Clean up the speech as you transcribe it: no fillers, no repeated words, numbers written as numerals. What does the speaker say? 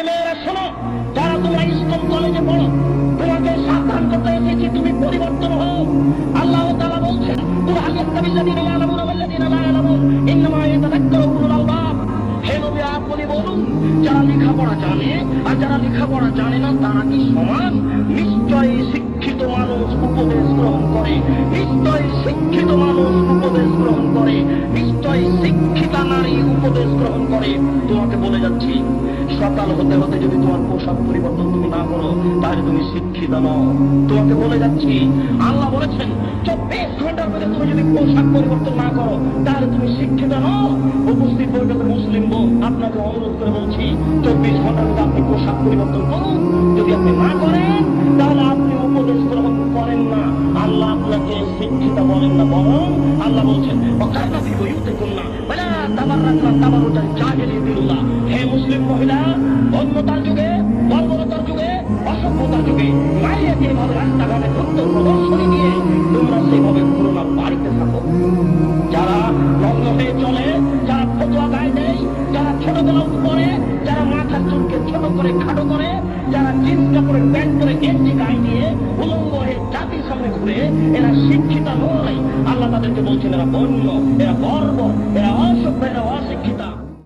মেয়েরা শোনো, যারা তোমরা স্কুল কলেজে পড়ো, তোমাকে সাবধান করতে এসেছি, তুমি পরিবর্তন হও। আল্লাহ তাআলা বলছেন, কুল হাল ইয়াস্তাবিল্লাযীনা ইয়ালামুনা ওয়াল্লাযীনা লা ইয়ালামুন ইন্নামা ইয়াতাযাক্কারু উলুল আলবাব। হে নবী, আপনি বলুন, যারা লেখাপড়া জানে আর যারা লেখাপড়া জানে না তারা কি সমান? নিশ্চয়ই শিক্ষিত মানুষ উপদেশ গ্রহণ করে, নিশ্চয়ই শিক্ষিত মানুষ উপদেশ গ্রহণ করে, নিশ্চয়ই শিক্ষিতা নারী উপদেশ গ্রহণ করে। তোমাকে বলে যাচ্ছি, সকাল হতে হতে যদি তোমার পোশাক পরিবর্তন তুমি না করো, তাহলে তুমি শিক্ষিত নও। তোমাকে বলে যাচ্ছি, আল্লাহ বলেছেন 24 ঘন্টার মধ্যে তুমি যদি পোশাক পরিবর্তন না করো, তাহলে তুমি শিক্ষিত নও। উপস্থিত বৈঠকে মুসলিম বোন, আপনাকে অনুরোধ করে বলছি, 24 ঘন্টার মধ্যে আপনি পোশাক পরিবর্তন করুন। যদি আপনি না করেন, তাহলে আপনি উপদেশ গ্রহণ করেন না। আল্লাহ আপনাকে শিক্ষিত বলেন না, বরং আল্লাহ বলছেন, হে মুসলিম মহিলা, অন্যতার যুগে, বর্বরতার যুগে, অসভ্যতার যুগে মাইয়া যেভাবে রাস্তাঘাটে সত্য প্রদর্শনী দিয়ে তোমরা সেভাবে করোনা বাড়িতে থাকো। যারা নগ্ন হয়ে চলে, যারা ফতুয়া গায়ে দেয়, যারা ছোট গলা করে, যারা মাথার চুলকে ছোট করে খাটো করে, যারা জিন্স কাপড়ের প্যান্ট করে গেঞ্জি গায়ে দিয়ে উলঙ্গ হয়ে জাতির সামনে ঘুরে, এরা শিক্ষিত নয়। আল্লাহ তাদেরকে বলছেন, এরা বন্য, এরা বর্বর, এরা অসভ্য, এরা অশিক্ষিত।